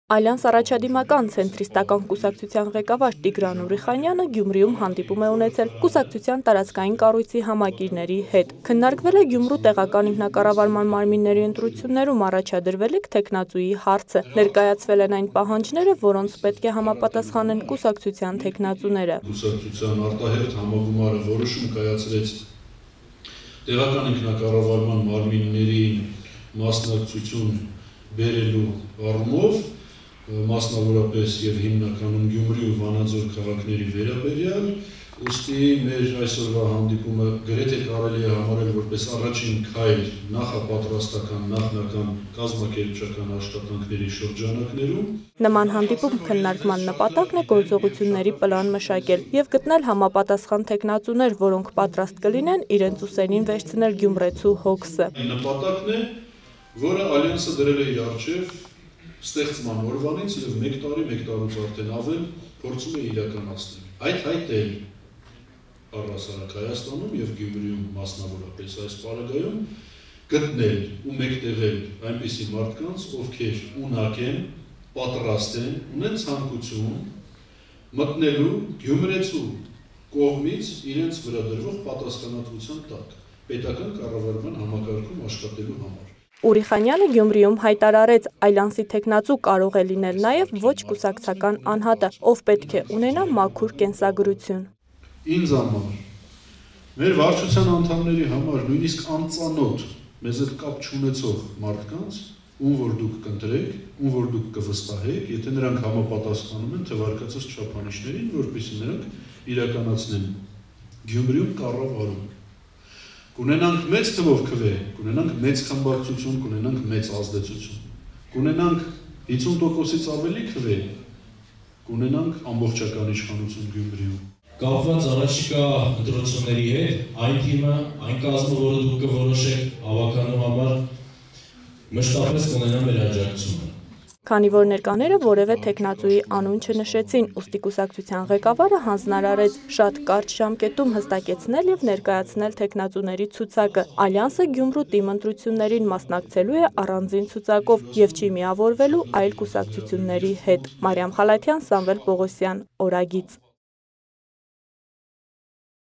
Ալյանս առաջադիմական ցենտրիստական կուսակցության ղեկավար Տիգրան Ուրիխանյանը Գյումրիում հանդիպում է ունեցել կուսակցության տարածքային կառույցի համակիրների հետ։ Քննարկվել է Գյումրու տեղական ինքնակառավարման մարմինների ընտրություններում առաջադրվելիք թեկնածուի հարցը։ Ներկայացվել են այն պահանջները, որոնց պետք է համապատասխանեն կուսակցության թեկնածուները։ Կուսակցության արտահերթ համագումարը որոշում կայացրեց տեղական ինքնակառավարման մարմինների մասնակցություն բերելու առումով, մասնավորապես եւ հիմնականում Գյումրի ու Վանաձոր քաղաքների վերաբերյալ, ուստի մեր այսօրվա հանդիպումը գրեթե կարելի է համարել որպես առաջին քայլ նախապատրաստական, նախնական կազմակերպչական աշխատանքների շրջանակներում։ Նման հանդիպում քննարկման նպատակն է գործողությունների պլան մշակել եւ գտնել համապատասխան թեկնածուներ, որոնք պատրաստ կլինեն իրենց ուսերին վերցնել գյումրեցու հոգսը։ Նպատակն է, որը Ալյանսը դրել է իր առջև ստեղծման օրվանից եւ 1 տարուց արդեն ավել փորձում է իրականացնել։ Այդ հայտել առհասարակ Հայաստանում եւ Գյումրիում մասնավորապես այս պարագայում գտնել ու մեկտեղել այնպիսի մարդկանց, ովքեր ունակ են, պատրաստ են, ունեն ցանկություն մտնելու Գյումրեցու կողմից իրենց վրա դրվող պատասխանատվության տակ պետական կառավարման համակարգում աշխատելու համար։ Ուրիխանյանը Գյումրիում հայտարարեց, Ալյանսի թեկնածու կարող է լինել նաև ոչ կուսակցական անհատը, ով պետք է ունենա մաքուր կենսագրություն։ Ինձ համար, մեր վարչության անդամների համար նույնիսկ անծանոթ, մեզ հետ կապ չունեցող մարդկանց, ում որ դուք կընտրեք, ում որ դուք կվստահեք, եթե նրանք համապատասխանում են թվարկածած չափանիշներին, որպեսզի նրանք իրականացնեն Գյումրիում կառավարում։ Կունենանք մեծ թվով քվե, կունենանք մեծ խմբակցություն, կունենանք մեծ ազդեցություն, կունենանք 50%-ից ավելի քվե, կունենանք ամբողջական իշխանություն Գյումրիում։ Կապված առաջիկա ընտրությունների հետ, այն թիմը, այն կազմը, որը դուք կորոշեք հավաքանու համար, մշտապես կունենա մեր աջակցությունը։ Քանի որ ներկաները որևէ թեկնածուի անուն չնշեցին, ուստի կուսակցության ղեկավարը հանձնարարեց շատ կարճ ժամկետում հստակեցնել եւ ներկայացնել թեկնածուների ցուցակը։ Ալյանսը Գյումրու թիմ ընտրություններին մասնակցելու է առանձին ցուցակով եւ չի միավորվելու այլ կուսակցությունների հետ։ Մարիամ Խալաթյան, Սամվել Պողոսյան, Օրագիծ։